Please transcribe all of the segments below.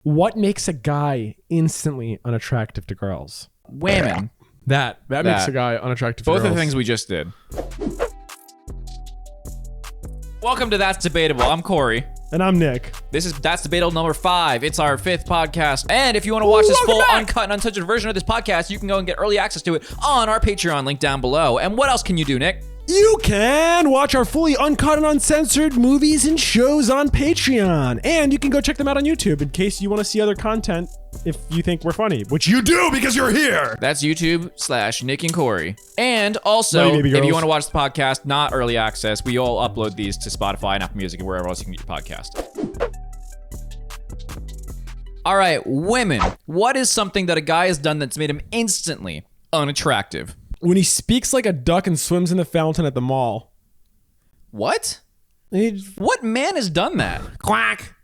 What makes a guy instantly unattractive to girls? Women. That makes a guy unattractive to girls. Both of the things we just did. Welcome to That's Debatable. I'm Corey. And I'm Nick. That's Debatable number 5. It's our 5th podcast. And if you want to watch this full uncut and uncensored version of this podcast, you can go and get early access to it on our Patreon link down below. And what else can you do, Nick? You can watch our fully uncut and uncensored movies and shows on Patreon. And you can go check them out on YouTube in case you want to see other content if you think we're funny, which you do because you're here. That's YouTube/Nick and Corey. And also, if you want to watch the podcast, not early access, we all upload these to Spotify and Apple Music and wherever else you can get your podcast. All right, women. What is something that a guy has done that's made him instantly unattractive? When he speaks like a duck and swims in the fountain at the mall. What? What man has done that? Quack,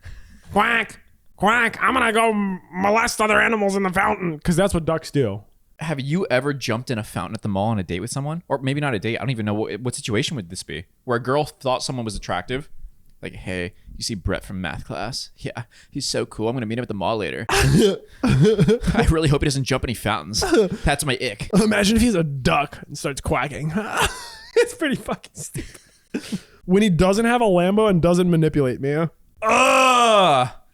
quack, quack. I'm gonna go molest other animals in the fountain. Because that's what ducks do. Have you ever jumped in a fountain at the mall on a date with someone? Or maybe not a date. I don't even know what situation would this be. Where a girl thought someone was attractive. Like, hey, you see Brett from math class? Yeah, he's so cool. I'm going to meet him at the mall later. I really hope he doesn't jump any fountains. That's my ick. Imagine if he's a duck and starts quacking. It's pretty fucking stupid. When he doesn't have a Lambo and doesn't manipulate me.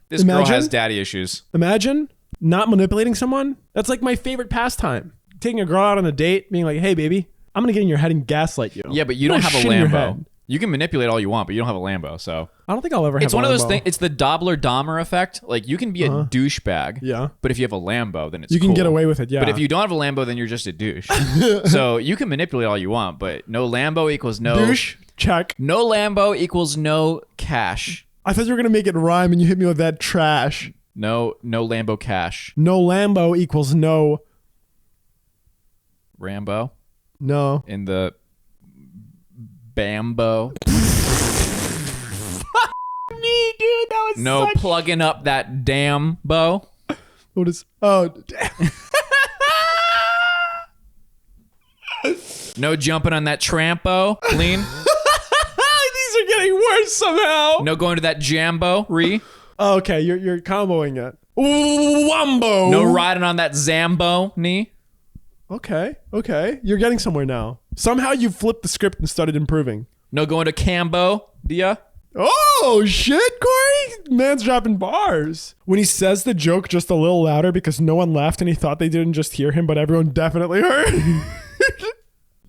This girl has daddy issues. Imagine not manipulating someone. That's like my favorite pastime. Taking a girl out on a date, being like, hey, baby, I'm going to get in your head and gaslight you. Yeah, but you don't have a Lambo. You can manipulate all you want, but you don't have a Lambo, so. I don't think I'll ever have a Lambo. It's one of those things, it's the Dobler-Dahmer effect. Like, you can be a douchebag, yeah, but if you have a Lambo, then it's You can get away with it, yeah. But if you don't have a Lambo, then you're just a douche. So you can manipulate all you want, but no Lambo equals no... Douche, check. No Lambo equals no cash. I thought you were going to make it rhyme and you hit me with that trash. No Lambo cash. No Lambo equals no... Rambo? No. In the... Bambo. Fuck me, dude. That was no plugging up that damn bow. What is... Oh, damn. No jumping on that trampo. Lean. These are getting worse somehow. No going to that jambo-ree. Oh, okay, you're comboing it. Wombo. No riding on that zambo knee. Okay. You're getting somewhere now. Somehow you flipped the script and started improving. No going to Cambodia. Oh, shit, Corey. Man's dropping bars. When he says the joke just a little louder because no one laughed and he thought they didn't just hear him, but everyone definitely heard.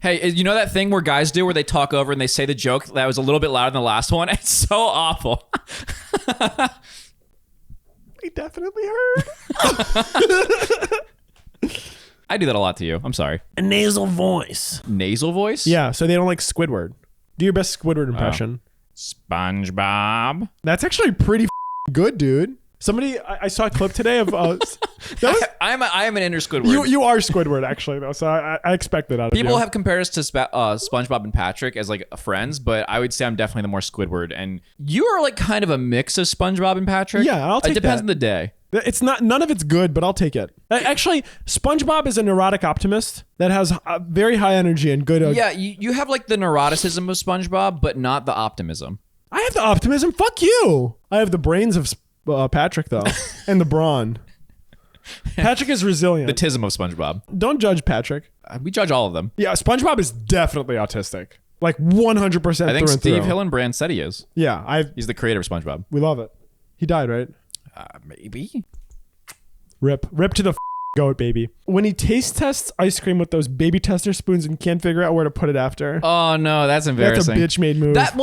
Hey, you know that thing where guys do where they talk over and they say the joke that was a little bit louder than the last one? It's so awful. He definitely heard. I do that a lot to you. I'm sorry. A nasal voice. Nasal voice? Yeah, so they don't like Squidward. Do your best Squidward impression. SpongeBob. That's actually pretty good, dude. Somebody, I saw a clip today of... I am an inner Squidward. You are Squidward, actually, though, so I expect that out of you. People have compared us to SpongeBob and Patrick as like friends, but I would say I'm definitely the more Squidward. And you are like kind of a mix of SpongeBob and Patrick. Yeah, I'll take that. It depends on the day. It's not, none of it's good, but I'll take it. Actually, SpongeBob is a neurotic optimist that has very high energy and good... Yeah, you have like the neuroticism of SpongeBob, but not the optimism. I have the optimism. Fuck you. I have the brains of Patrick, though, and the brawn. Patrick is resilient. The tism of SpongeBob. Don't judge Patrick. We judge all of them. Yeah, SpongeBob is definitely autistic. Like 100%. I think Steve Hillenbrand said he is. Yeah, he's the creator of SpongeBob. We love it. He died, right? Maybe. Rip to the goat, baby. When he taste tests ice cream with those baby tester spoons and can't figure out where to put it after. Oh no, that's embarrassing. That's a bitch made move. That's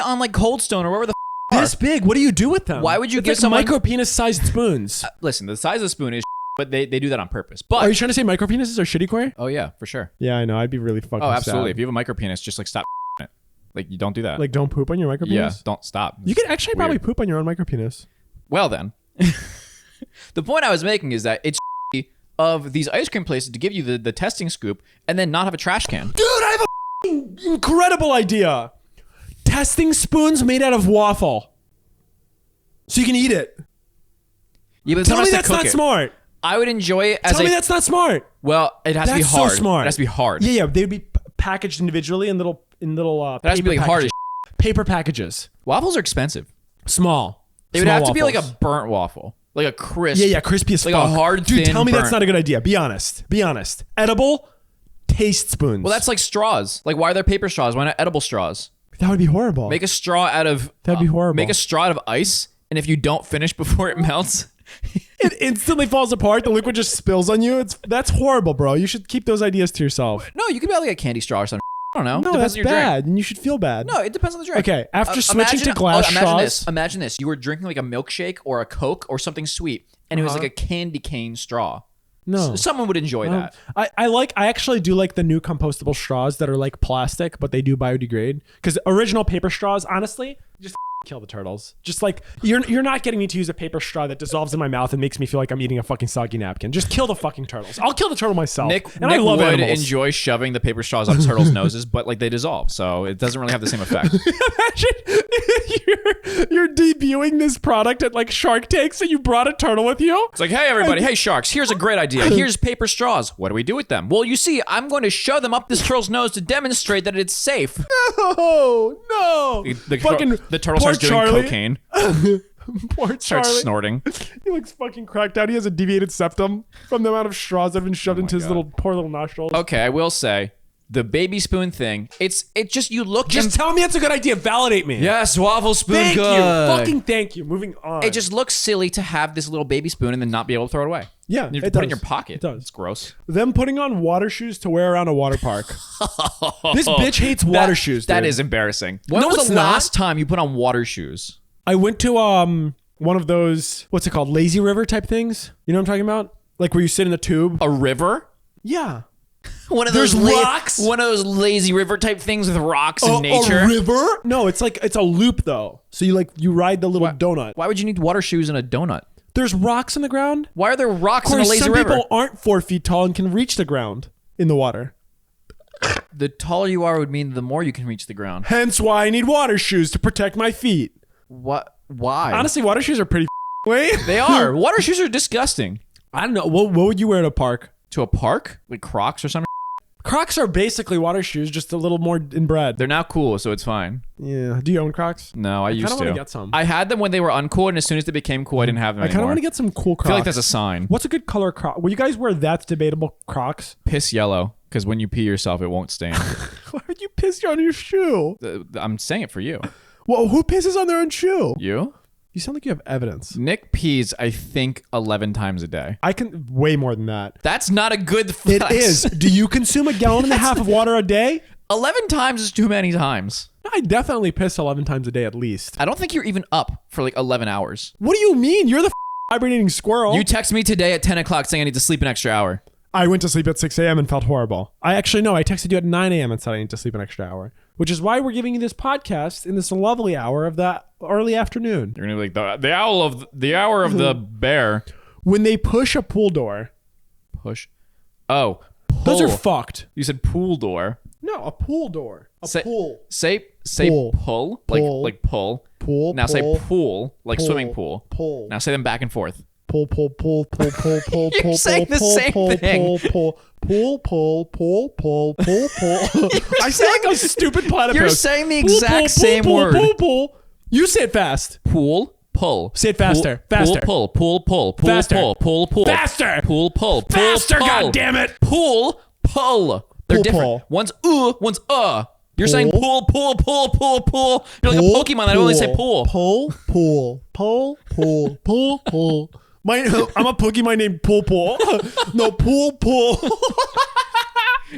on like Cold Stone or wherever the this big. What do you do with them? Why would you give like someone micro penis sized spoons? Listen, the size of the spoon is but they do that on purpose. But are you trying to say micro penises are shitty, Corey? Oh yeah, for sure. Yeah, I know. I'd be really fucking absolutely. sad. If you have a micro penis, just like stop it. Like you don't do that. Like don't poop on your micro penis? Yeah, don't stop. You could actually probably poop on your own micro penis. Well then. The point I was making is that it's of these ice cream places to give you the testing scoop and then not have a trash can. Dude, I have a incredible idea. Testing spoons made out of waffle. So you can eat it. Yeah, but tell me that's not smart. I would enjoy it as Tell me that's not smart. Well, it has to be hard. So smart. It has to be hard. Yeah, they'd be packaged individually in little it has to be like hard as paper packages. Waffles are expensive. Small. It would have to be like a burnt waffle. Like a crisp. Yeah, crispy as like fuck. a hard, Dude, thin tell me burn. that's not a good idea. Be honest. Edible taste spoons. Well, that's like straws. Like, why are there paper straws? Why not edible straws? that would be horrible. Make a straw out of... That'd be horrible. Make a straw out of ice, and if you don't finish before it melts... It instantly falls apart. The liquid just spills on you. That's horrible, bro. You should keep those ideas to yourself. No, you could buy like a candy straw or something. I don't know. No, Depends that's on your bad, drink. and you should feel bad. No, it depends on the drink. Okay, after switching to glass straws... Imagine this. You were drinking like a milkshake or a Coke or something sweet, and it was like a candy cane straw. No. Someone would enjoy that. I actually do like the new compostable straws that are like plastic, but they do biodegrade. Because original paper straws, honestly, just kill the turtles. Just like you're not getting me to use a paper straw that dissolves in my mouth and makes me feel like I'm eating a fuking soggy napkin. Just kill the fucking turtles. I'll kill the turtle myself. Nick I love would animals. enjoy shoving the paper straws up turtles' noses, but like they dissolve, so it doesn't really have the same effect. Imagine you're debuting this product at like Shark Tanks and you brought a turtle with you. It's like, hey everybody, hey sharks, here's a great idea. Here's paper straws. What do we do with them? Well, you see, I'm going to shove them up this turtle's nose to demonstrate that it's safe. No. The turtle poor starts doing Charlie. cocaine, Poor starts Charlie. snorting. He looks fucking cracked out. He has a deviated septum from the amount of straws that have been shoved into his poor little nostrils. Okay, I will say, the baby spoon thing, it just, you look... Just tell me it's a good idea. Validate me. Yes, waffle spoon Thank good. you. Fucking thank you. Moving on. It just looks silly to have this little baby spoon and then not be able to throw it away. Yeah, You have to it put it does. in your pocket. It does. It's gross. Them putting on water shoes to wear around a water park. This bitch hates water shoes, dude. That is embarrassing. When No, was it's the not. last time you put on water shoes? I went to one of those, what's it called? Lazy river type things. You know what I'm talking about? Like where you sit in a tube. A river? Yeah. One of There's those rocks? One of those lazy river type things with rocks and nature. A river? No, it's a loop though. So you ride the little donut. Why would you need water shoes in a donut? There's rocks in the ground. Why are there rocks Of in a course, lazy some river? people aren't 4 feet tall and can reach the ground in the water. The taller you are would mean the more you can reach the ground. Hence why I need water shoes to protect my feet. What? Why? Honestly, water shoes are pretty wait. they are. Water shoes are disgusting. I don't know. What would you wear at a park? To a park? Like Crocs or something? Crocs are basically water shoes, just a little more inbred. They're now cool, so it's fine. Yeah. Do you own Crocs? No, I used kinda to. wanna get some. I had them when they were uncool, and as soon as they became cool, I didn't have them I kind of anymore. want to get some cool Crocs. I feel like that's a sign. What's a good color Croc? Will you guys wear That's Debatable Crocs? Piss yellow, because when you pee yourself, it won't stain. Why would you piss on your shoe? I'm saying it for you. Well, who pisses on their own shoe? You? You sound like you have evidence. Nick pees, I think, 11 times a day. I can way more than that. That's not a good It flex. is. Do you consume a gallon and a half of water a day? 11 times is too many times. I definitely piss 11 times a day at least. I don't think you're even up for like 11 hours. What do you mean? You're the hibernating squirrel. You text me today at 10 o'clock saying I need to sleep an extra hour. I went to sleep at 6 a.m. and felt horrible. I texted you at 9 a.m. and said I need to sleep an extra hour, which is why we're giving you this podcast in this lovely hour of the early afternoon. You're gonna be like the hour of the bear. When they push a pool door, Push. Oh, those are pull. fucked. You said pool door. No, a pool door. A Say, pool. Say Pull. pull. Pull. Like pull. Pool. Now say pull, pool, like pull, swimming pool. Pull. Now say them back and forth. Pull, pull, pull, pull, pull, pull, You're pull, saying pull, the pull, same pull, thing. pull, pull, pull, pull, pull, pull, pull. I sound like a stupid platypus. You're saying the Pull, exact pull, same pull, word. Pull, pull. You say it fast. Pool, pull. Say it faster. Pull, Faster. Pull, pull, pull, pull, Faster. pull. Faster. Pull, pull, pull, Faster, pull. goddammit. Pull, pull. They're Pull, different. pull. One's one's You're saying Pull. pull. You're like a Pokemon that only say pull. Pull, pull. I'm a Pokemon named Pull. No, pull.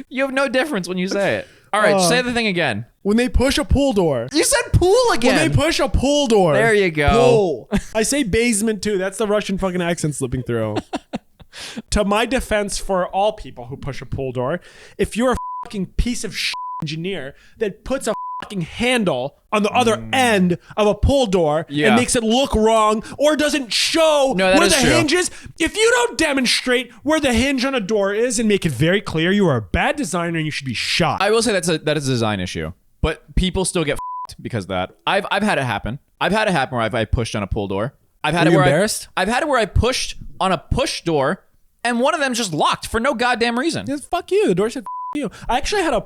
You have no difference when you say it. All right, say the thing again. When they push a pool door. You said pool again. When they push a pool door. There you go. Pull. I say basement too. That's the Russian fucking accent slipping through. To my defense, for all people who push a pool door, if you're a fucking piece of shit engineer that puts a fucking handle on the other end of a pull door and makes it look wrong or doesn't show that where is the true. hinge is, if you don't demonstrate where the hinge on a door is and make it very clear, you are a bad designer and you should be shot. I will say that is a design issue, but people still get because of that. I've had it happen. I've had it happen where I pushed on a pull door. I've had Were it you where embarrassed? I've had it where I pushed on a push door and one of them just locked for no goddamn reason. Yes, fuck you. The door said you. I actually had a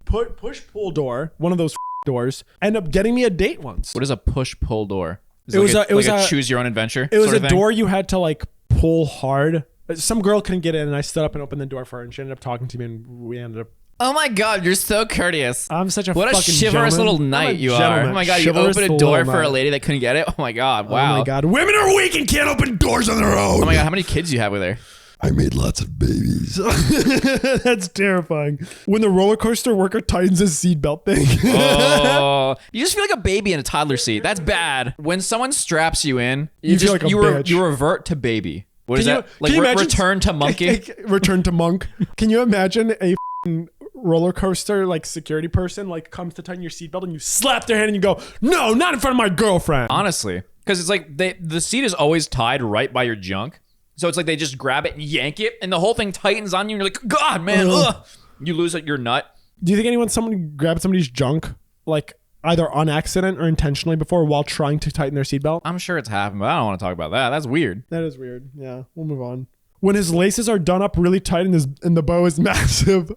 push pull door, one of those doors, end up getting me a date once. What is a push pull door? It was a choose your own adventure. It was sort a of thing? door you had to like pull hard. Some girl couldn't get in, and I stood up and opened the door for her, and she ended up talking to me, and we ended up. Oh my God, you're so courteous. I'm such a what fucking a chivalrous gentleman. little knight you are. Gentleman. Oh my God, you Chivalrous opened a little door for a knight. lady that couldn't get it. Oh my God, wow. Oh my God, women are weak and can't open doors on their own. Oh my God, how many kids do you have with her? I made lots of babies. That's terrifying. When the roller coaster worker tightens his seatbelt thing. Oh, you just feel like a baby in a toddler seat. That's bad. When someone straps you in, You feel like a bitch. you revert to baby. What is that? Like can you imagine- return to monkey? Return to monk. Can you imagine a roller coaster like security person like comes to tighten your seatbelt and you slap their hand and you go, no, not in front of my girlfriend. Honestly, because it's like the seat is always tied right by your junk. So it's like they just grab it and yank it, and the whole thing tightens on you, and you're like, God, man, ugh. You lose your nut. Do you think someone grabbed somebody's junk like either on accident or intentionally before while trying to tighten their seatbelt? I'm sure it's happened, but I don't want to talk about that. That's weird. That is weird. Yeah, we'll move on. When his laces are done up really tight and the bow is massive.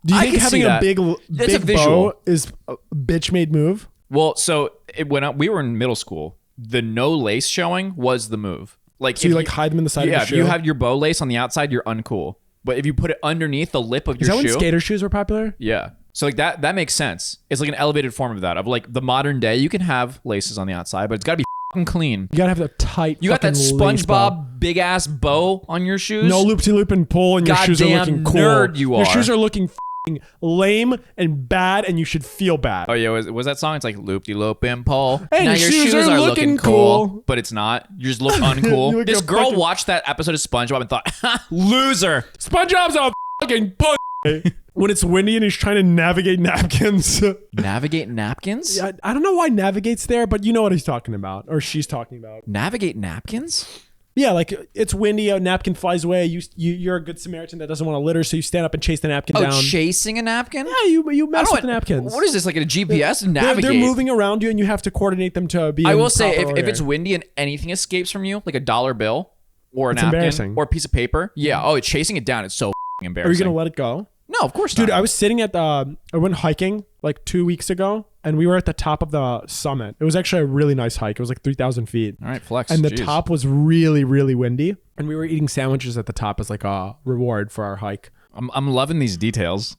Do you I think can having see a that. big That's a bow visual. is a bitch made move? Well, so when we were in middle school, the no lace showing was the move. Like So you like hide them in the side of yeah, the if shoe? you have your bow lace on the outside, you're uncool. But if you put it underneath the lip of your Is that shoe, when skater shoes were popular? yeah. So like that makes sense. It's like an elevated form of that. Of like the modern day, you can have laces on the outside, but it's got to be fucking clean. You gotta have the tight. You got that fucking lace bow. SpongeBob big ass bow on your shoes. No loop-de-loop and pull, and your shoes are Goddamn looking cool. nerd you Your are. shoes are looking f***ing lame and bad, and you should feel bad. Oh yeah, was that song? It's like loop de loop and pull. Hey, now your your shoes shoes are are looking looking cool, cool. but it's not. You just look uncool. You look This a girl fucking- watched that episode of SpongeBob and thought, ha, loser. SpongeBob's a fucking pussy. When it's windy and he's trying to navigate napkins. Navigate napkins? Yeah, I don't know why navigate's there, but you know what he's talking about, or she's talking about. Navigate napkins? Yeah, like it's windy, a napkin flies away. You're a good Samaritan that doesn't want to litter, so you stand up and chase the napkin Oh, down. chasing a napkin? Yeah, you I mess don't with the napkins. What is this, like a GPS They're, navigate? they're moving around you, and you have to coordinate them to be. I in will say, proper if it's order. windy and anything escapes from you, like a dollar bill or a It's napkin embarrassing. or a piece of paper, yeah, oh, it's chasing it down. It's so Are embarrassing. you gonna let it go? No, of course Dude, not. I was sitting at I went hiking like 2 weeks ago, and we were at the top of the summit. It was actually a really nice hike. It was like 3,000 feet. All right, flex. And the Jeez. top was really, really windy. And we were eating sandwiches at the top as like a reward for our hike. I'm loving these details.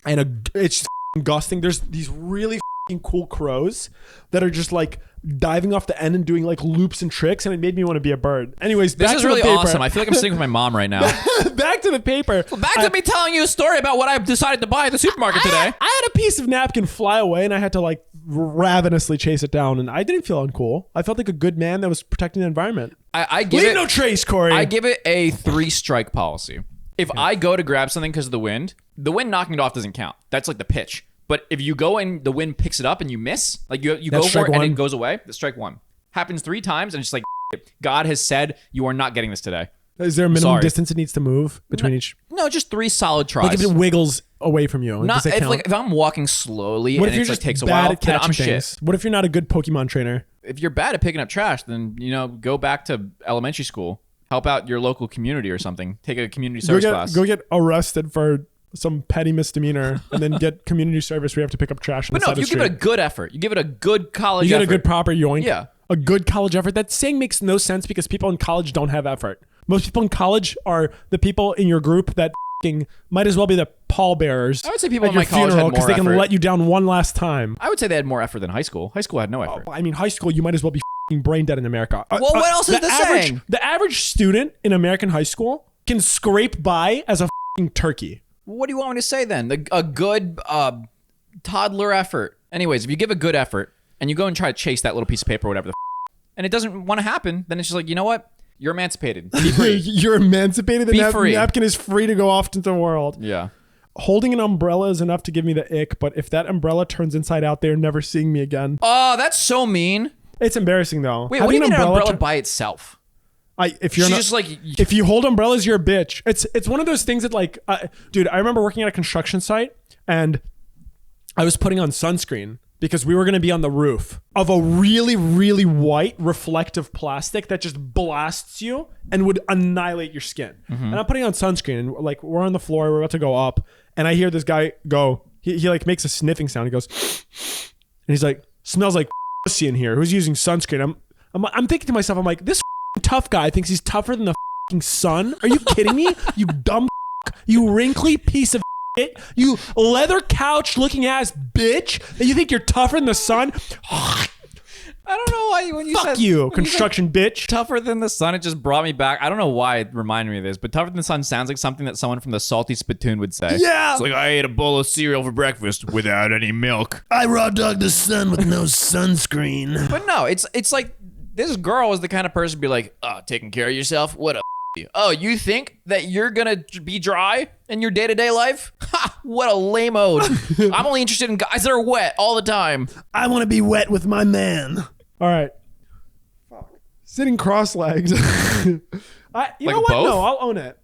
And it's just gusting. There's these really cool crows that are just like diving off the end and doing like loops and tricks, and it made me want to be a bird. Anyways, This back is to really the paper. awesome. I feel like I'm sitting with my mom right now. Back to the paper. Back to me telling you a story about what I decided to buy at the supermarket today. I had a piece of napkin fly away, and I had to like ravenously chase it down, and I didn't feel uncool. I felt like a good man that was protecting the environment. I give Leave it no trace, Corey. I give it a 3-strike policy. If I go to grab something because of the wind knocking it off doesn't count. That's like the pitch. But if you go and the wind picks it up and you miss, like you go for strike it and one. it goes away, that's strike 1. Happens 3 times and it's like, God has said you are not getting this today. Is there a minimum Sorry. distance it needs to move between each? No, just 3 solid tries. Like if it wiggles away from you, not does that if, count? like if I'm walking slowly What and if you're it like just takes a bad while, at then catching I'm things? shit. What if you're not a good Pokemon trainer? If you're bad at picking up trash, then go back to elementary school. Help out your local community or something. Take a community service class. Go get arrested for some petty misdemeanor, and then get community service where you have to pick up trash on But the no, side if of you the give street. it a good effort, you give it a good college You get effort. a good proper yoink. Yeah. A good college effort. That saying makes no sense because people in college don't have effort. Most people in college are the people in your group that might as well be the pallbearers. I would say people at in my your college had funeral because more they can effort. let you down one last time. I would say they had more effort than high school. High school had no effort. I mean, high school, you might as well be brain dead in America. Well, what else is the saying? The average student in American high school can scrape by as a turkey. What do you want me to say then? A good toddler effort. Anyways, if you give a good effort and you go and try to chase that little piece of paper or whatever and it doesn't want to happen, then it's just like, you know what? You're emancipated. Be free. You're emancipated. The Be free. napkin is free to go off into the world. Yeah. Holding an umbrella is enough to give me the ick, but if that umbrella turns inside out, they're never seeing me again. Oh, that's so mean. It's embarrassing though. Wait, what do you mean an umbrella tur- by itself? if you're She's not, just like, if you hold umbrellas, you're a bitch. It's one of those things that like, dude, I remember working at a construction site and I was putting on sunscreen because we were going to be on the roof of a really, really white reflective plastic that just blasts you and would annihilate your skin. And I'm putting on sunscreen and like we're on the floor, we're about to go up, and I hear this guy go, he like makes a sniffing sound. He goes, and he's like, smells like pussy in here who's using sunscreen. I'm thinking to myself, I'm like, this tough guy thinks he's tougher than the sun. Are you kidding me? You dumb, you wrinkly piece of shit. You leather couch looking ass bitch. That you think you're tougher than the sun? I don't know why when you Fuck said you, construction bitch. tougher than the sun, it just brought me back. I don't know why it reminded me of this, but tougher than the sun sounds like something that someone from the Salty Spittoon would say. Yeah. It's like, I ate a bowl of cereal for breakfast without any milk. I raw dogged the sun with no sunscreen. But no, it's like this girl is the kind of person to be like, oh, taking care of yourself? What a oh, you think that you're gonna be dry in your day-to-day life? Ha! What a lame-ode. I'm only interested in guys that are wet all the time. I want to be wet with my man. All right. Sitting cross-legged. You Like know what? both? No, I'll own it.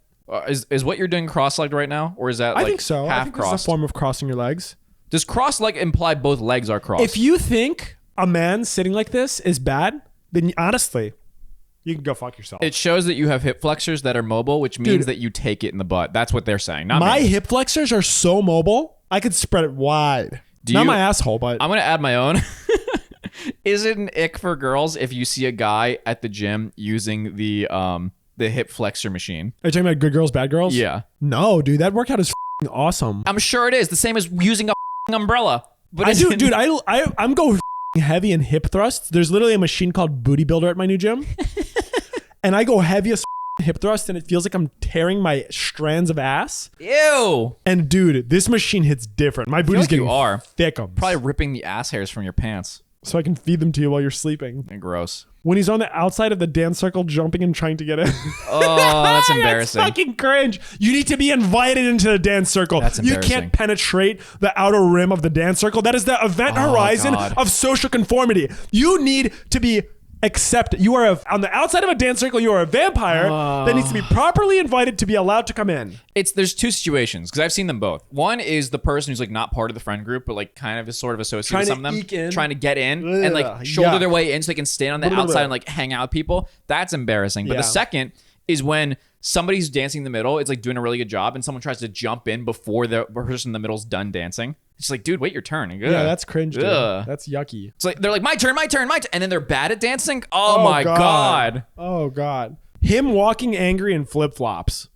Is what you're doing cross-legged right now? Or is that like I think so. I half think it's a crossed? form of crossing your legs. Does cross-leg imply both legs are crossed? If you think a man sitting like this is bad, then honestly, you can go fuck yourself. It shows that you have hip flexors that are mobile, which means that you take it in the butt. That's what they're saying. Not My me. hip flexors are so mobile, I could spread it wide. Not my asshole, but I'm going to add my own. Is it an ick for girls if you see a guy at the gym using the hip flexor machine? are you talking about good girls, bad girls? Yeah. No, dude, that workout is f***ing awesome. I'm sure it is. The same as using a f***ing umbrella. But I do, dude. I'm going f***ing heavy in hip thrusts. There's literally a machine called Booty Builder at my new gym, and I go heavy as f***ing hip thrust, and it feels like I'm tearing my strands of ass. Ew. And dude, this machine hits different. My booty's like getting you are. thickums. Probably ripping the ass hairs from your pants. So I can feed them to you while you're sleeping. And gross. When he's on the outside of the dance circle, jumping and trying to get in. Oh, that's embarrassing. That's fucking cringe. You need to be invited into the dance circle. That's You embarrassing. can't penetrate the outer rim of the dance circle. That is the event horizon God. of social conformity. You need to be accepted. You are on the outside of a dance circle. You are a vampire that needs to be properly invited to be allowed to come in. There's two situations because I've seen them both. One is the person who's like not part of the friend group, but like kind of is sort of associated with Trying some of to them, eke in. trying to get in and like Ugh, shoulder yuck. their way in so they can stand on the outside and like hang out with people. That's embarrassing. But Yeah. the second is when somebody's dancing in the middle, it's like doing a really good job, and someone tries to jump in before the person in the middle's done dancing. It's like, dude, wait your turn. Ugh. Yeah, that's cringe, dude. Ugh. That's yucky. It's like they're like, my turn, and then they're bad at dancing. Oh my god. Oh God. Him walking angry in flip flops.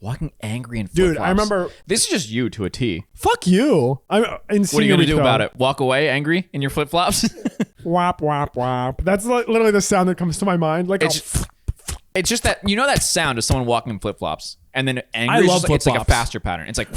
Walking angry and Dude, I remember- this is just you to a T. Fuck you. I'm What are you gonna do about it? Walk away angry in your flip flops? Whap whap whap. That's literally the sound that comes to my mind. Like It's just that you know that sound of someone walking in flip flops, and then angry. I is love just like, it's like a flip-flops. faster pattern. It's like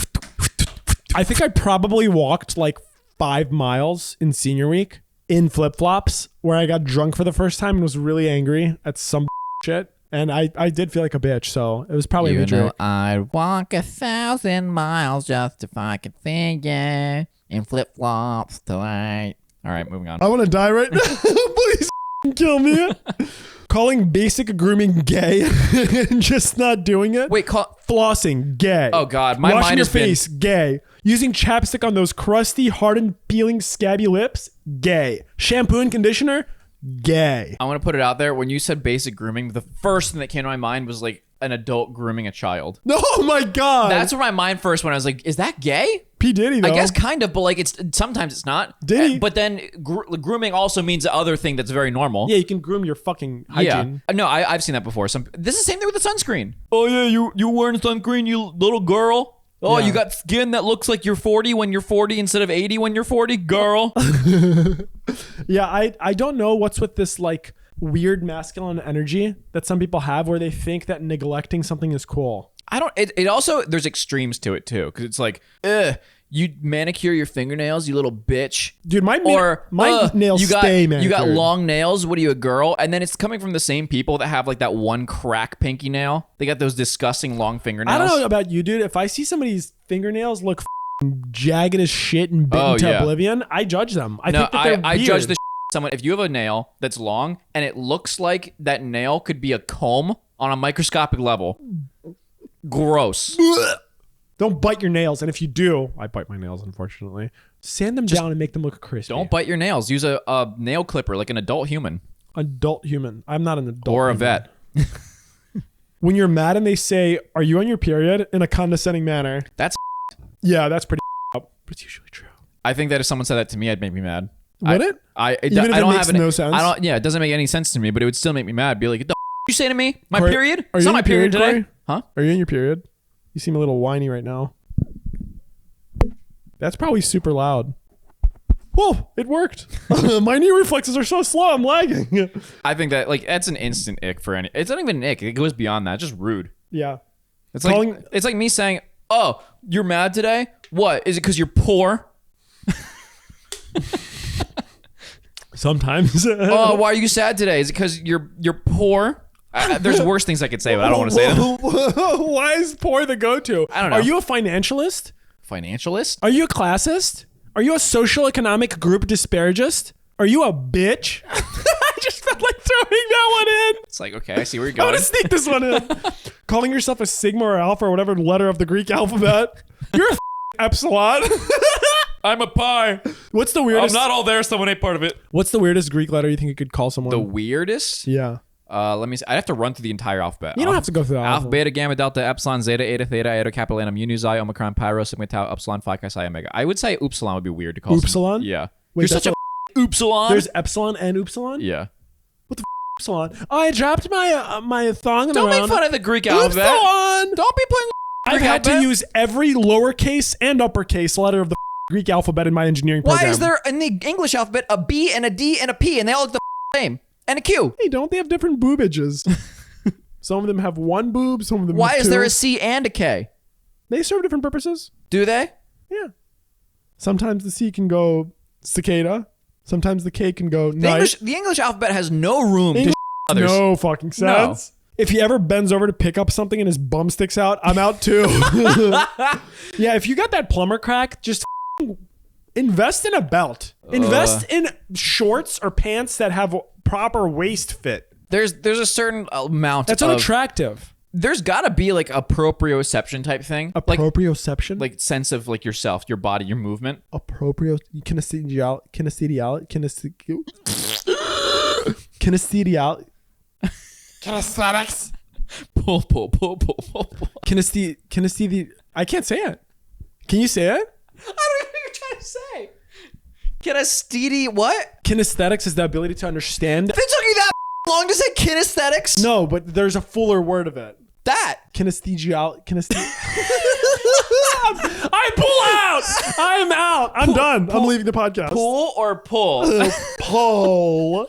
I think I probably walked like 5 miles in senior week in flip flops, where I got drunk for the first time and was really angry at some shit. And I did feel like a bitch, so it was probably a drink. I'd walk 1,000 miles just if I could think in flip flops tonight. All right, moving on. I want to die right now. Please kill me. Calling basic grooming gay and just not doing it. Wait, Flossing, gay. Oh, God. My Washing mind your has been- face, gay. Using chapstick on those crusty, hardened, peeling, scabby lips, gay. Shampoo and conditioner, gay. I want to put it out there. When you said basic grooming, the first thing that came to my mind was like an adult grooming a child. Oh my God. That's where my mind first went. I was like, is that gay? P. Diddy, though. I guess kind of, but like it's sometimes it's not. Diddy. But then grooming also means the other thing that's very normal. Yeah, you can groom your fucking hygiene. Yeah. No, I've seen that before. This is the same thing with the sunscreen. Oh yeah, you wearing sunscreen, you little girl. Oh, Yeah. you got skin that looks like you're 40 when you're 40 instead of 80 when you're 40, girl. Yeah, I don't know what's with this like weird masculine energy that some people have where they think that neglecting something is cool. I don't. It also there's extremes to it too, because it's like, you manicure your fingernails, you little bitch. Dude, my nails you got, stay You manicured. got long nails. What are you, a girl? And then it's coming from the same people that have like that one crack pinky nail. They got those disgusting long fingernails. I don't know about you, dude. If I see somebody's fingernails look jagged as shit and bitten to yeah. oblivion, I judge them. I think that they're I judge weird. the someone. If you have a nail that's long and it looks like that nail could be a comb on a microscopic level, gross. Don't bite your nails. And if you do, I bite my nails, unfortunately. Sand them down and make them look crispy. Don't bite your nails. Use a nail clipper like an adult human Adult human. I'm not an adult. or a human. vet. When you're mad and they say, "Are you on your period?" in a condescending manner. That's. Yeah, that's pretty up, but it's usually true. I think that if someone said that to me, I'd make me mad. Would it? Even if I it don't makes have any, no sense? I don't. Yeah, it doesn't make any sense to me, but it would still make me mad. Be like, "The you say to me? My Corey, period? are It's you not my in your period today, Corey? huh? Are you in your period? You seem a little whiny right now. That's probably super loud. Whoa, it worked. My knee reflexes are so slow, I'm lagging. I think that like that's an instant ick for any. It's not even an ick. It goes beyond that. It's just rude. Yeah. It's like me saying, "Oh, you're mad today? What is it? Because you're poor? Sometimes. Oh, why are you sad today? Is it because you're poor?" There's worse things I could say, but I don't want to say them. Why is poor the go-to? I don't know. Are you a financialist? Financialist? Are you a classist? Are you a social economic group disparagist? Are you a bitch? I just felt like throwing that one in. It's like, okay, I see where you're I'm going. gonna sneak this one in. Calling yourself a sigma or alpha or whatever letter of the Greek alphabet. You're a epsilon. I'm a pi. What's the weirdest? I'm not all there. Someone ain't part of it. What's the weirdest Greek letter you think you could call someone? The weirdest? Yeah. Let me see. I have to run through the entire alphabet. You don't have to go through the Alpha, alphabet. beta, gamma, delta, epsilon, zeta, eta, theta, iota, kappa, lanum, unu, xi, omicron, pi, sigma, tau, epsilon, phi, chi, psi, omega. I would say upsilon would be weird to call Upsilon? Yeah. Wait, You're that's such a upsilon. There's epsilon and upsilon? Yeah. Epsilon. Oh, I dropped my my thong Don't around. make fun of the Greek alphabet. Upsilon. Don't be playing I've Greek had to alphabet. use every lowercase and uppercase letter of the Greek alphabet in my engineering program. Why is there in the English alphabet a B and a D and a P and they all look the same? And a Q. Hey, don't they have different boobages? Some of them have one boob, some of them Why have is two. there a C and a K? They serve different purposes. Do they? Yeah. Sometimes the C can go cicada. Sometimes the K can go The night. English alphabet has no room to others. No fucking sense. If he ever bends over to pick up something and his bum sticks out, I'm out too. Yeah, if you got that plumber crack, just invest in a belt. Invest in shorts or pants that have proper waist fit. There's a certain amount That's of unattractive. There's gotta be like a proprioception type thing. Like Proprioception? sense of like yourself, your body, your movement. Kinesthesial. Kinesthetics. Pull. Kinestheti. I can't say it. Can you say it? I don't even know what you're trying to say. Kinestheti what? Kinesthetics is the ability to understand. If it took you that long to say kinesthetics? No, but there's a fuller word of it. That. Kinesthesial. I pull out. I'm out. I'm done. I'm leaving the podcast. Pull or pull? Pull.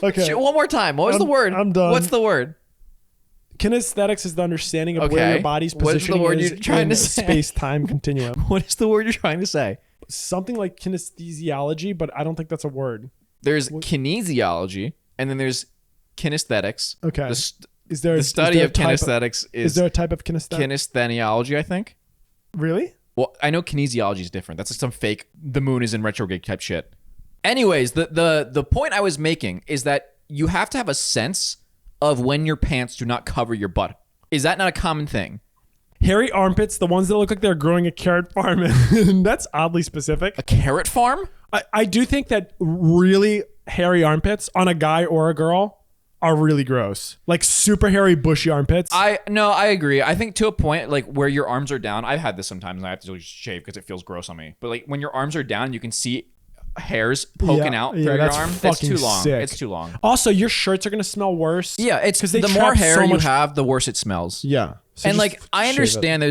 Okay. One more time. What was the word? I'm done. What's the word? Kinesthetics is the understanding of where Okay. your body's What is the positioning word is you're trying in to say? space-time continuum. What is the word you're trying to say? Something like kinesthesiology, but I don't think that's a word. There's kinesiology, and then there's kinesthetics. Okay. The study of kinesthetics Is there a type of kinesthetic? kinestheniology, I think. Really? Well, I know kinesiology is different. That's like some fake the moon is in retrograde type shit. Anyways, the point I was making is that you have to have a sense of when your pants do not cover your butt. Is that not a common thing? Hairy armpits, the ones that look like they're growing a carrot farm. And that's oddly specific. A carrot farm? I do think that really hairy armpits on a guy or a girl are really gross. Like super hairy, bushy armpits. I agree. I think to a point, like where your arms are down, I've had this sometimes and I have to just shave because it feels gross on me. But like when your arms are down, you can see hairs poking out through your that's arm. It's fucking too long. sick. It's too long. Also, your shirts are gonna smell worse. Yeah, it's because they the more trap hair so you much- have, the worse it smells. Yeah. So And just like I shave it. understand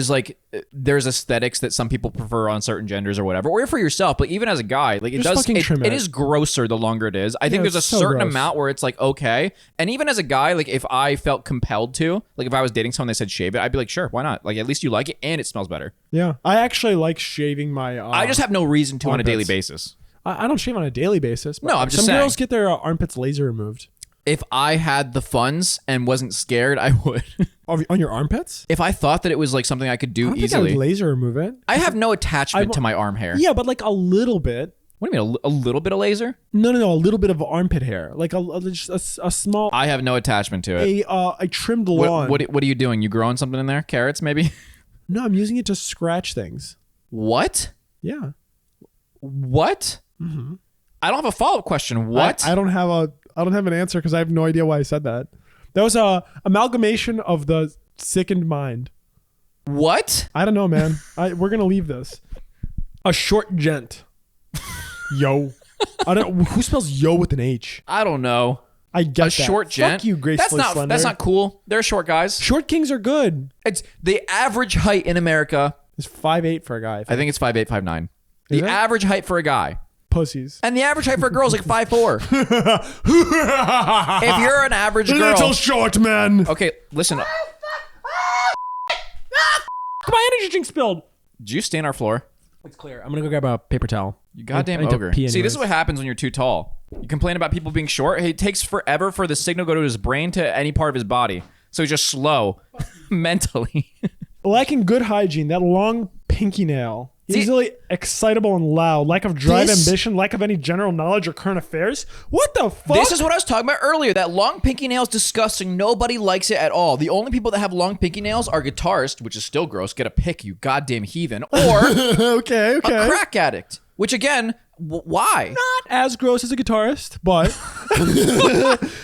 there's aesthetics that some people prefer on certain genders or whatever, or for yourself. But even as a guy, like Just fucking trim it it. is grosser the longer it is. I think Yeah, there's a it's so certain gross. amount where it's like okay. And even as a guy, like if I felt compelled to, like if I was dating someone that said shave it, I'd be like sure, why not? Like at least you like it and it smells better. Yeah. I actually like shaving my. I just have no reason to on a daily armpits. basis. I don't shave on a daily basis. But No, I'm just some saying. girls get their armpits laser removed. If I had the funds and wasn't scared, I would. On your armpits? If I thought that it was like something I could I do don't think I easily. would laser remove it. I have no attachment to my arm hair. Yeah, but like a little bit. What do you mean, a little bit of laser? No, a little bit of armpit hair, like just a small, I have no attachment to it. a trimmed lawn. What are you doing? You growing something in there? Carrots, maybe? No, I'm using it to scratch things. What? Yeah. What? Mm-hmm. I don't have a follow-up question. What? I don't have an answer because I have no idea why I said that. That was a amalgamation of the sickened mind. What? I don't know, man. We're gonna leave this. A short gent. Yo. Who spells yo with an H? I don't know. I get A that. short gent. Fuck you, gracefully slender. That's not cool. They're short guys. Short kings are good. It's the average height in America. It's 5'8" for a guy. I think it's 5'8", 5'9". The Is it? average height for a guy. Pussies. And the average height for a girl is like 5'4". If you're an average girl. Little short man. Okay, listen. My energy drink spilled. Did you stain our floor? It's clear. I'm gonna go grab a paper towel. You goddamn I need to ogre. pee See, this is anyways. what happens when you're too tall. You complain about people being short. Hey, it takes forever for the signal to go to his brain to any part of his body. So he's just slow mentally. Lacking good hygiene, that long pinky nail. See- Easily excitable and loud. Lack of drive, This- ambition, lack of any general knowledge or current affairs. What the fuck? This is what I was talking about earlier. That long pinky nail is disgusting. Nobody likes it at all. The only people that have long pinky nails are guitarists, which is still gross. Get a pick, you goddamn heathen. Or okay. a crack addict, which again, why? Not as gross as a guitarist, but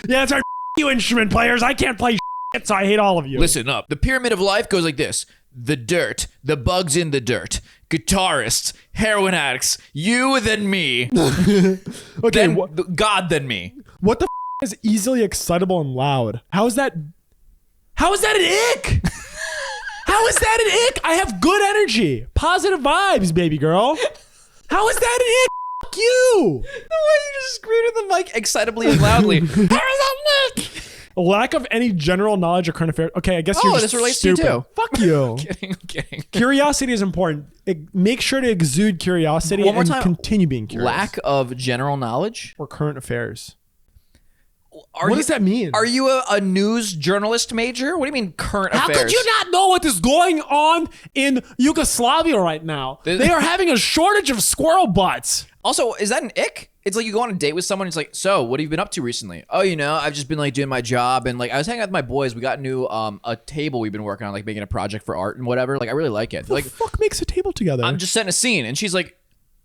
yeah, it's our you instrument players. I can't play shit, so I hate all of you. Listen up. The pyramid of life goes like this. The dirt, the bugs in the dirt, guitarists, heroin addicts, you then me, Okay, then God then me. what the is easily excitable and loud? How is that? How is that an ick? How is that an ick? I have good energy, positive vibes, baby girl. How is that an ick? Fuck you. The way you just screamed at the mic excitably and loudly. How is that Nick? A lack of any general knowledge or current affairs. Okay, I guess you're just this relates to you stupid. too. Fuck you. I'm kidding. Curiosity is important. Make sure to exude curiosity One more and time. continue being curious. Lack of general knowledge? or current affairs. What does that mean? Are you a news journalist major? What do you mean current How affairs? could you not know what is going on in Yugoslavia right now? They are having a shortage of squirrel butts. Also, is that an ick? It's like you go on a date with someone. It's like, so what have you been up to recently? Oh, I've just been like doing my job, and like I was hanging out with my boys. We got a new a table we've been working on, like making a project for art and whatever. Like I really like it. Like, Like fuck makes a table together? I'm just setting a scene, and she's like,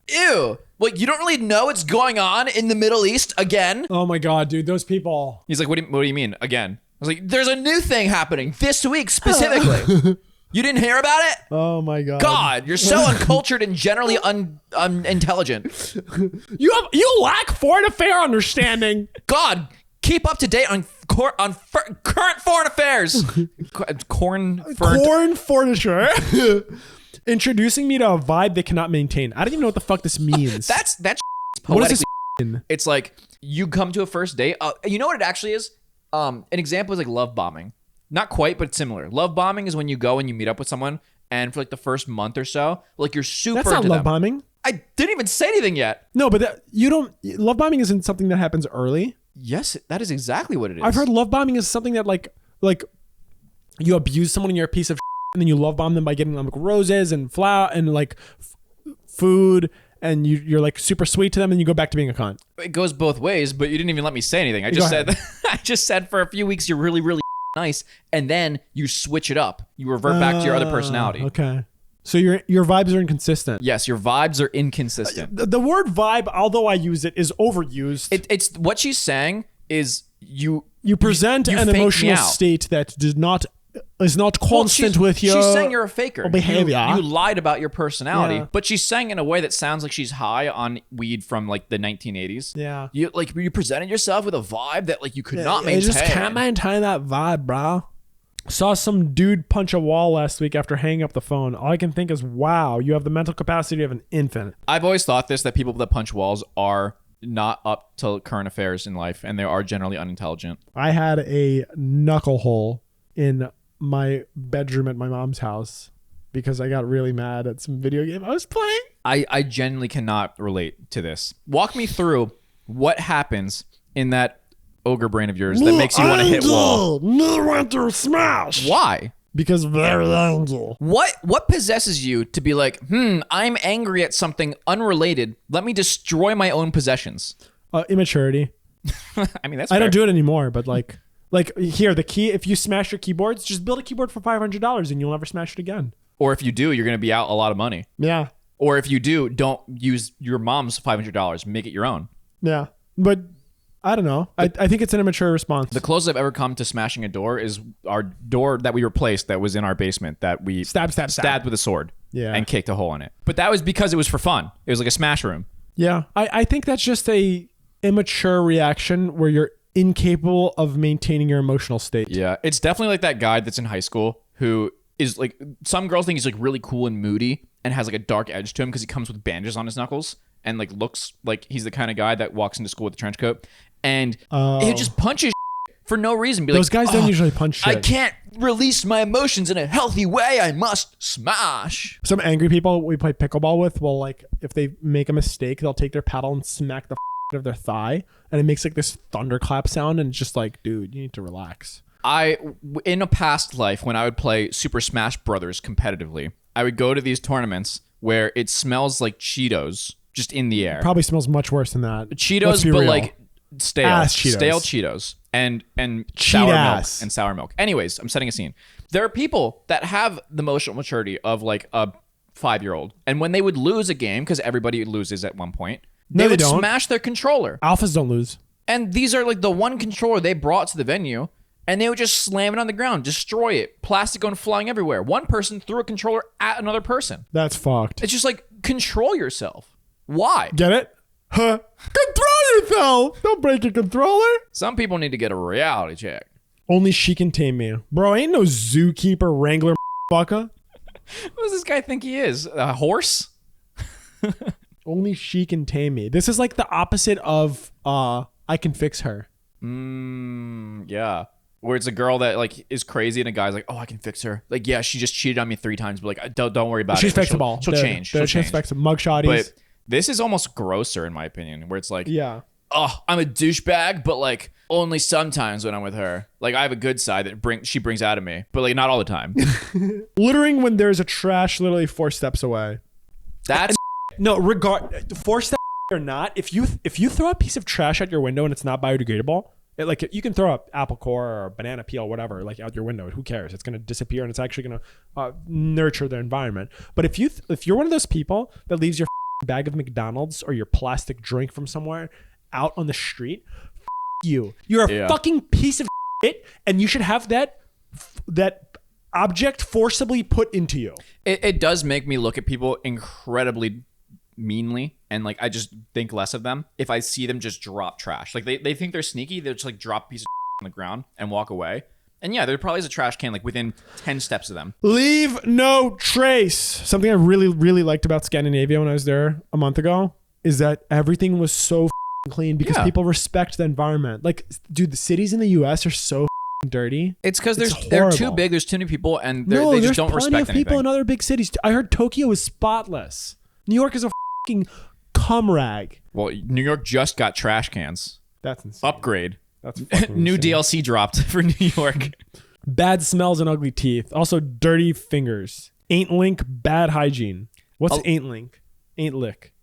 ew. Like you don't really know what's going on in the Middle East again. oh my god, dude, those people. He's like, what do you mean again? I was like, there's a new thing happening this week specifically. You didn't hear about it? Oh my god. God, you're so uncultured and generally unintelligent. You lack foreign affair understanding. God, keep up to date on current foreign affairs. Corn furniture. Introducing me to a vibe they cannot maintain. I don't even know what the fuck this means. That's what does this poetically. mean? It's like you come to a first date. You know what it actually is? An example is like love bombing. Not quite, but similar. Love bombing is when you go and you meet up with someone, and for like the first month or so, like you're super That's not into love them. bombing. I didn't even say anything yet. No, but you don't. Love bombing isn't something that happens early. Yes, that is exactly what it is. I've heard love bombing is something that like you abuse someone and you're a piece of and then you love bomb them by getting them like roses and flower and like food and you're like super sweet to them and you go back to being a cunt. It goes both ways, but you didn't even let me say anything. I Go just ahead. said I just said for a few weeks you're really, really nice, and then you switch it up. You revert back to your other personality. Okay. So your vibes are inconsistent. Yes, your vibes are inconsistent. The word vibe, although I use it, is overused. It's what she's saying is you present you an fake me emotional out. state that is not Well, constant she's- with your. She's saying you're a faker. behavior. You lied about your personality, Yeah. but she's saying in a way that sounds like she's high on weed from like the 1980s. Yeah. You presented yourself with a vibe that like you could not maintain. You just can't maintain that vibe, bro. Saw some dude punch a wall last week after hanging up the phone. All I can think is, wow, you have the mental capacity of an infant. I've always thought that people that punch walls are not up to current affairs in life, and they are generally unintelligent. I had a knuckle hole in my bedroom at my mom's house because I got really mad at some video game I was playing. I genuinely cannot relate to this. Walk me through what happens in that ogre brain of yours that makes you want to hit wall. No want to smash. Why? Because Very angel. What possesses you to be like, I'm angry at something unrelated. Let me destroy my own possessions. immaturity. I mean, that's I don't fair. do it anymore, but like here, the key, if you smash your keyboards, just build a keyboard for $500 and you'll never smash it again. Or if you do, you're going to be out a lot of money. Yeah. Or if you do, don't use your mom's $500. Make it your own. Yeah. But I don't know. I think it's an immature response. The closest I've ever come to smashing a door is our door that we replaced that was in our basement that we Stab. stabbed with a sword Yeah. and kicked a hole in it. But that was because it was for fun. It was like a smash room. Yeah. I think that's just a immature reaction where you're incapable of maintaining your emotional state. Yeah, it's definitely like that guy that's in high school who is like, some girls think he's like really cool and moody and has like a dark edge to him because he comes with bandages on his knuckles and like looks like he's the kind of guy that walks into school with a trench coat and he just punches for no reason. Be Those like, guys don't usually punch shit. I can't release my emotions in a healthy way. I must smash. Some angry people we play pickleball with will, like, if they make a mistake, they'll take their paddle and smack the out of their thigh, and it makes like this thunderclap sound, and it's just like, dude, you need to relax. In a past life, when I would play Super Smash Brothers competitively, I would go to these tournaments where it smells like Cheetos just in the air. Probably smells much worse than that. Cheetos, but real. like stale Cheetos and sour milk ass. and sour milk. Anyways, I'm setting a scene. There are people that have the emotional maturity of like a 5-year-old, and when they would lose a game, because everybody loses at one point, they would smash their controller. Alphas don't lose. And these are like the one controller they brought to the venue, and they would just slam it on the ground, destroy it, plastic going flying everywhere. One person threw a controller at another person. That's fucked. It's just like, control yourself. Why? Get it? Huh? Control yourself. Don't break your controller. Some people need to get a reality check. Only she can tame me. Bro, ain't no zookeeper wrangler fucker. Who does this guy think he is? A horse? Only she can tame me. This is like the opposite of I can fix her. Yeah. Where it's a girl that like is crazy and a guy's like, oh, I can fix her. Like, yeah, she just cheated on me 3 times, but like, don't worry about She's it. fixable. She'll change. She'll change. Mugshotties. But this is almost grosser in my opinion, where it's like, yeah. Oh, I'm a douchebag, but like only sometimes when I'm with her. Like I have a good side that she brings out of me, but like not all the time. Littering when there's a trash literally 4 steps away. That's no 4 steps or not. If you throw a piece of trash out your window and it's not biodegradable, like you can throw up apple core or banana peel or whatever like out your window. Who cares? It's gonna disappear and it's actually gonna nurture the environment. But if you're one of those people that leaves your bag of McDonald's or your plastic drink from somewhere out on the street, you're a fucking piece of shit, and you should have that object forcibly put into you. It does make me look at people incredibly meanly, and like I just think less of them if I see them just drop trash. Like they think they're sneaky, they'll just like drop a piece of on the ground and walk away. And yeah, there probably is a trash can like within 10 steps of them. Leave no trace. Something I really, really liked about Scandinavia when I was there a month ago is that everything was so clean because people respect the environment. Like, dude, the cities in the US are so dirty. It's because they're too big, there's too many people, and they just don't respect anything. There's plenty of people in other big cities. I heard Tokyo is spotless. New York is a fucking cum rag. Well, New York just got trash cans. That's insane. Upgrade. That's new insane. DLC dropped for New York. Bad smells and ugly teeth. Also, dirty fingers. Ain't link, bad hygiene. What's ain't link? Ain't lick.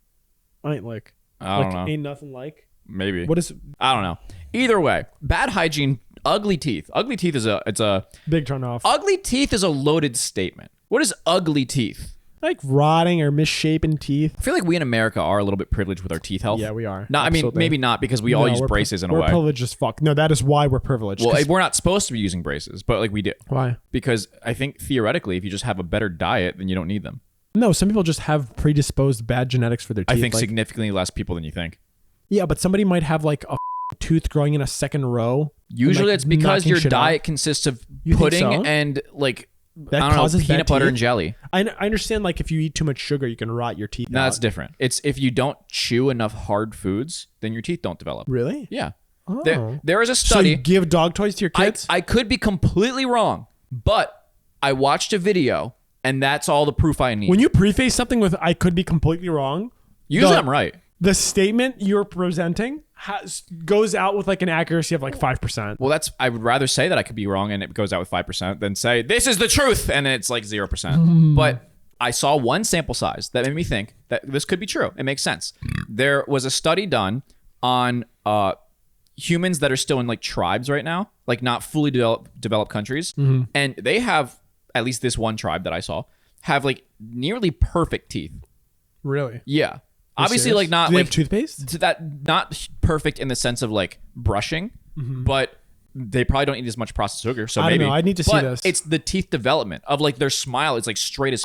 Ain't lick. I don't know. Ain't nothing like. Maybe. What is? I don't know. Either way, bad hygiene, ugly teeth. Ugly teeth is a big turn off. Ugly teeth is a loaded statement. What is ugly teeth? Like rotting or misshapen teeth. I feel like we in America are a little bit privileged with our teeth health. Yeah, we are. No, I mean maybe not because we all use braces in a way. We're privileged as fuck. No, that is why we're privileged. Well, we're not supposed to be using braces, but like we do. Why? Because I think theoretically, if you just have a better diet, then you don't need them. No, some people just have predisposed bad genetics for their teeth. I think significantly less people than you think. Yeah, but somebody might have like a tooth growing in a second row. Usually it's because your diet consists of pudding and like that causes peanut butter and jelly. I understand like if you eat too much sugar, you can rot your teeth. No, that's different. It's if you don't chew enough hard foods, then your teeth don't develop. Really? Yeah. Oh. There is a study. So you give dog toys to your kids? I could be completely wrong, but I watched a video and that's all the proof I need. When you preface something with "I could be completely wrong," usually I'm right. The statement you're presenting goes out with like an accuracy of like 5%. Well, I would rather say that I could be wrong and it goes out with 5% than say this is the truth and it's like 0%. But I saw one sample size that made me think that this could be true. It makes sense. There was a study done on humans that are still in like tribes right now, like not fully developed countries. And they have, at least this one tribe that I saw, have like nearly perfect teeth. Really? Yeah. Obviously, like not Do they like have toothpaste. Not perfect in the sense of like brushing, but they probably don't eat as much processed sugar. So I maybe don't know. I need to see this. It's the teeth development of like their smile is like straight as.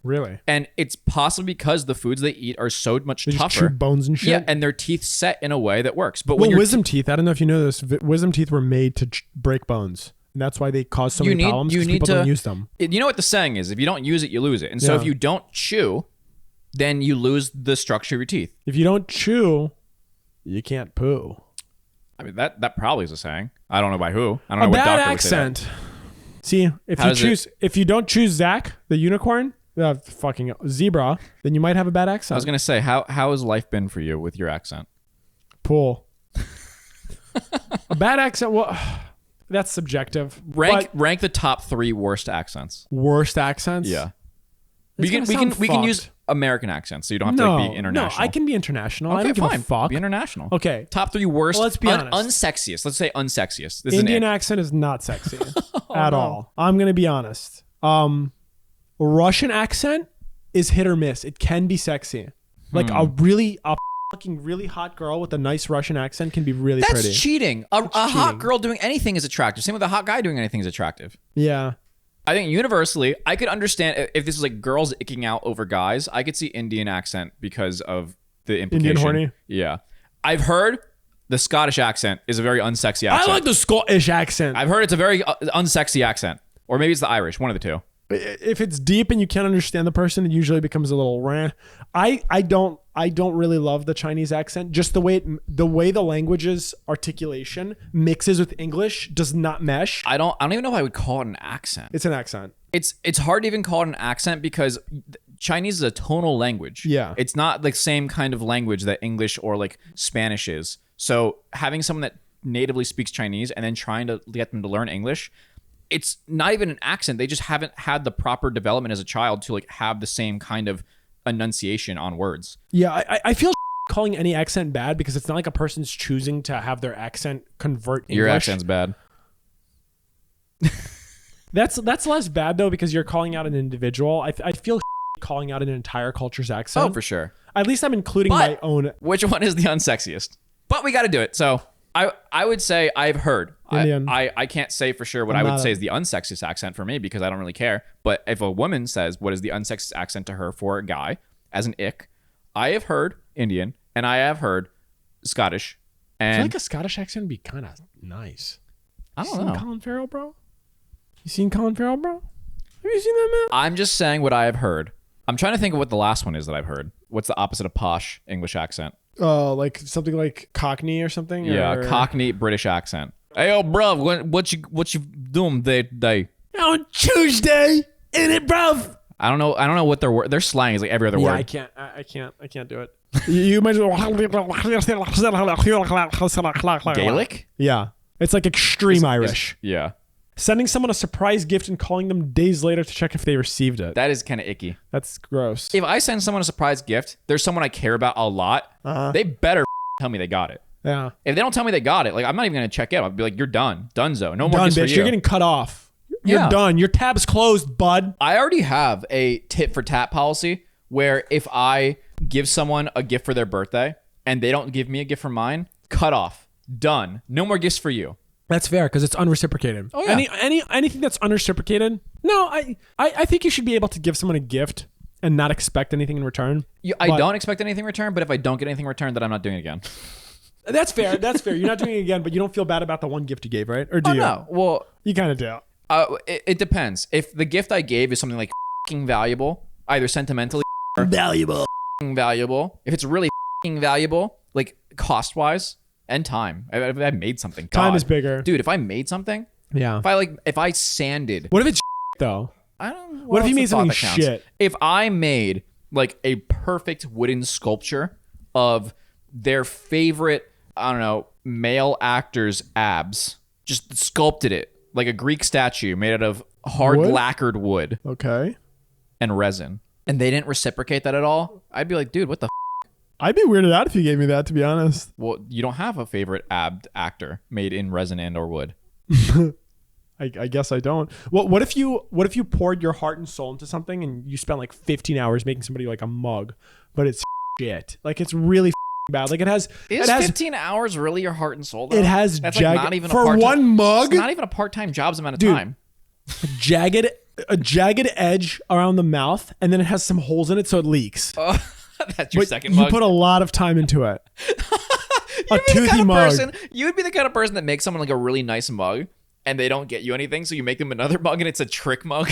Really? And it's possibly because the foods they eat are so much They just chew tougher. bones and shit? Yeah, and their teeth set in a way that works. But Well, when you're wisdom teeth, I don't know if you know this, wisdom teeth were made to break bones. And that's why they cause so many problems, because people don't use them. You know what the saying is? If you don't use it, you lose it. And so Yeah. if you don't chew, then you lose the structure of your teeth. If you don't chew, you can't poo. I mean, that probably is a saying. I don't know by who. I don't A know what bad doctor would say that. accent. See, How does it- if you don't choose Zach, the unicorn, the fucking zebra, then you might have a bad accent. I was gonna say, how has life been for you with your accent? Pool. A bad accent, well, that's subjective. Rank the top 3 worst accents. Worst accents? Yeah. It's We gonna can sound use fucked. American accents, so you don't have to No, like, be international. no, I can be international. I Okay, don't give fine. a fuck. Be international. Okay. Top 3 worst. Well, let's be honest. Unsexiest. Let's say unsexiest. This Indian is accent is not sexy Oh, at all. I'm gonna be honest. Russian accent is hit or miss. It can be sexy. Like a fucking really hot girl with a nice Russian accent can be really That's pretty. cheating. A hot cheating. girl doing anything is attractive. Same with a hot guy doing anything is attractive. Yeah. I think universally, I could understand if this was like girls icking out over guys. I could see Indian accent because of the implication. Indian horny? Yeah. I've heard the Scottish accent is a very unsexy I accent. like the Scottish accent. I've heard it's a very unsexy accent. Or maybe it's the Irish, one of the two. If it's deep and you can't understand the person, it usually becomes a little rant. I don't really love the Chinese accent. Just the way the language's articulation mixes with English does not mesh. I don't even know if I would call it an accent. It's an accent. It's hard to even call it an accent because Chinese is a tonal language. Yeah. It's not the same kind of language that English or like Spanish is. So having someone that natively speaks Chinese and then trying to get them to learn English, it's not even an accent. They just haven't had the proper development as a child to like have the same kind of enunciation on words. Yeah, I feel calling any accent bad because it's not like a person's choosing to have their accent convert English. Your accent's bad. That's less bad though because you're calling out an individual. I feel calling out an entire culture's accent. Oh, for sure. At least I'm including my own. Which one is the unsexiest? But we got to do it. So I would say I've heard. Indian. I can't say for sure what I'm I would not say is the unsexiest accent for me because I don't really care. But if a woman says what is the unsexiest accent to her for a guy as an ick, I have heard Indian and I have heard Scottish. I And feel like a Scottish accent would be kind of nice. I You don't seen know. Colin Farrell, bro? You seen Colin Farrell, bro? Have you seen that, man? I'm just saying what I have heard. I'm trying to think of what the last one is that I've heard. What's the opposite of posh English accent? Like something like Cockney or something. Yeah, or... Cockney British accent. Hey, yo, bro, what you doing today? On Tuesday, in it, bro. I don't know what their slang is like every other Yeah, word. I can't do it. You might as well. Gaelic? Yeah, it's like extreme Irish. Yeah. Sending someone a surprise gift and calling them days later to check if they received it. That is kind of icky. That's gross. If I send someone a surprise gift, there's someone I care about a lot. They better tell me they got it. Yeah. If they don't tell me they got it, like I'm not even gonna check it. I'll be like, you're done, donezo. No more Done, gifts for bitch. you. You're getting cut off. You're Yeah. done. Your tab's closed, bud. I already have a tit for tat policy where if I give someone a gift for their birthday and they don't give me a gift for mine, cut off. Done. No more gifts for you. That's fair because it's unreciprocated. Oh, yeah. Anything that's unreciprocated. No, I think you should be able to give someone a gift and not expect anything in return. I don't expect anything in return, but if I don't get anything in return, then I'm not doing it again. That's fair. That's fair. You're not doing it again, but you don't feel bad about the one gift you gave, right? Or do you? No. Well, You kind of do. it depends. If the gift I gave is something like f***ing valuable, either sentimentally or Valuable. f***ing valuable, if it's really f***ing valuable, like cost-wise and time. If I made something. Time God. is bigger. Dude, if I made something, Yeah. if I sanded, What if it's though? I don't know. What if you made something that counts? shit? If I made like a perfect wooden sculpture of their favorite, I don't know, male actor's abs, just sculpted it like a Greek statue made out of hard Wood? lacquered wood Okay. and resin, and they didn't reciprocate that at all, I'd be like, dude, what the I'd be weirded out if you gave me that, to be honest. well, you don't have a favorite abbed actor made in resin and or wood. I guess I don't. What if you poured your heart and soul into something and you spent like 15 hours making somebody like a mug, but it's shit. Like it's really bad. Like it has 15 hours really your heart and soul, though? it has That's jagged like not even for a part-time, one mug. it's not even a part-time job's amount of Dude. time. Jagged a jagged edge around the mouth, and then it has some holes in it so it leaks. That's your But second you mug. put a lot of time into it. A You'd be the toothy kind of mug. person- you would be the kind of person that makes someone like a really nice mug and they don't get you anything, so you make them another mug and it's a trick mug.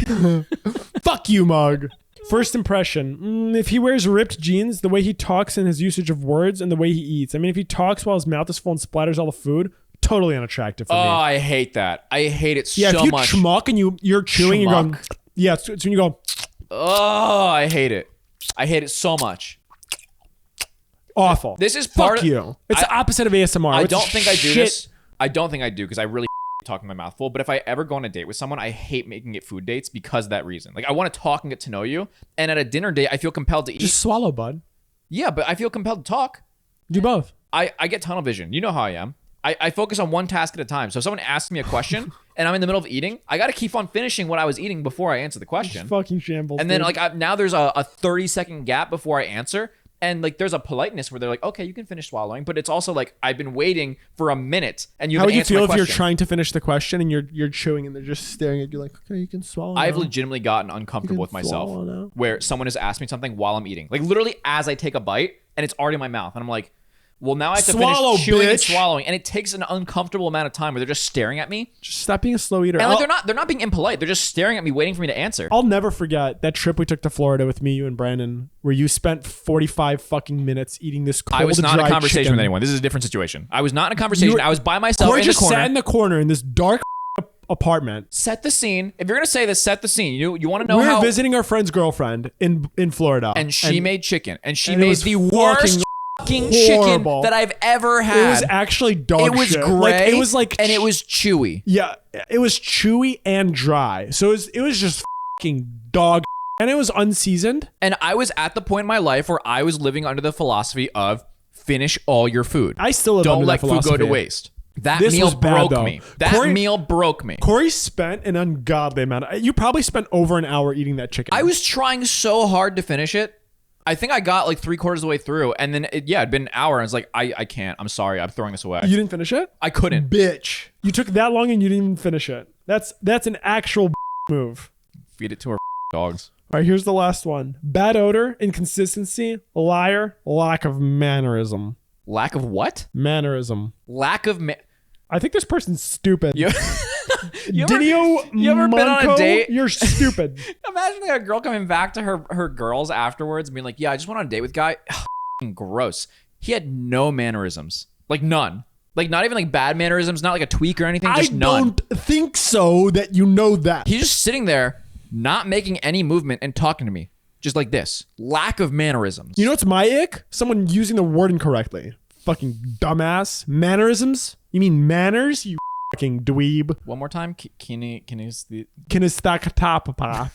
Fuck you, mug. First impression. If he wears ripped jeans, the way he talks and his usage of words and the way he eats. I mean, if he talks while his mouth is full and splatters all the food, totally unattractive for Oh, me. I hate that. I hate it Yeah, so if you much. schmuck and you're chewing, you're going, Schmuck. yeah, it's when you go, Oh, I hate it. I hate it so much. awful. This is Fuck part of you. It's the opposite of ASMR. I It's don't think I do shit. this. I don't think I do because I really talk in my mouth full. But if I ever go on a date with someone, I hate making it food dates because of that reason. Like I want to talk and get to know you. And at a dinner date, I feel compelled to eat. Just swallow, bud. Yeah, but I feel compelled to talk. Do both. I get tunnel vision. You know how I am. I focus on one task at a time. So if someone asks me a question and I'm in the middle of eating, I got to keep on finishing what I was eating before I answer the question. Fucking shambles. And then dude. like now there's a 30-second gap before I answer. And like there's a politeness where they're like, okay, you can finish swallowing. But it's also like I've been waiting for a minute and you how haven't would you answered feel my if you're question. trying to finish the question and you're chewing and they're just staring at you like, okay, you can swallow. I've now. legitimately gotten uncomfortable with myself swallow now. where someone has asked me something while I'm eating. Like literally as I take a bite and it's already in my mouth. And I'm like, well, now I have to Swallow, finish chewing and bitch. swallowing. And it takes an uncomfortable amount of time where they're just staring at me. Just stop being a slow eater. And like I'll, they're not being impolite. They're just staring at me, waiting for me to answer. I'll never forget that trip we took to Florida with me, you, and Brandon, where you spent 45 fucking minutes eating this cold, I was not in a dry conversation chicken. with anyone. This is a different situation. I was not in a conversation. You were- I was by myself Corey in the just corner. sat in the corner in this dark apartment. Set the scene. If you're gonna say this, set the scene. You want to know We were how? visiting our friend's girlfriend in Florida, And she made chicken, and she and it made was the fucking worst fucking chicken horrible. that I've ever had. It was actually dog It was shit. gray. Like, it was like, and it was chewy. yeah, it was chewy and dry. So it was just fucking dog, and it was unseasoned. And I was at the point in my life where I was living under the philosophy of finish all your food. I still live Don't under let that food go to philosophy. waste. That This meal was bad, broke though. me. That Corey- meal broke me. Corey spent an ungodly amount. You probably spent over an hour eating that chicken. I was trying so hard to finish it. I think I got like 3/4 of the way through, and then it'd been an hour, and I was like, I can't. I'm sorry. I'm throwing this away. You didn't finish it? I couldn't. Bitch. You took that long and you didn't even finish it. That's an actual move. Feed it to our dogs. All right, here's the last one. Bad odor, inconsistency, liar, lack of mannerism. Lack of what? Mannerism. Lack of. I think this person's stupid. You, you ever, Dinio you ever been on a Monco, date? You're stupid. Imagine like a girl coming back to her girls afterwards and being like, yeah, I just went on a date with a guy. F***ing gross. He had no mannerisms. Like none. Like not even like bad mannerisms, not like a tweak or anything, I just none. don't think so that you know that. He's just sitting there, not making any movement and talking to me. Just like this. Lack of mannerisms. You know what's my ick? Someone using the word incorrectly. Fucking dumbass. Mannerisms? You mean manners? You fucking dweeb. One more time. The Kinestakatapapa.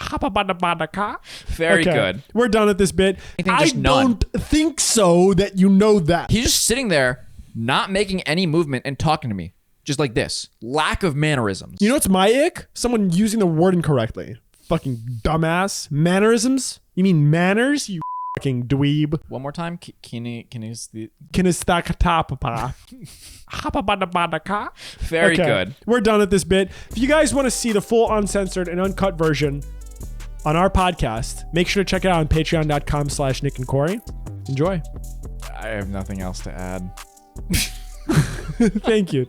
Hapapadabadaka. very good. We're done at this bit. think I just none. don't think so that you know that. He's just sitting there, not making any movement and talking to me. Just like this. Lack of mannerisms. You know what's my ick? Someone using the word incorrectly. Fucking dumbass. Mannerisms? You mean manners? You fucking dweeb. One more time. The Kinestakatapapa. Hapapadabadaka. very good. We're done at this bit. If you guys want to see the full uncensored and uncut version on our podcast, make sure to check it out on patreon.com/Nick and Corey. Enjoy. I have nothing else to add. Thank you.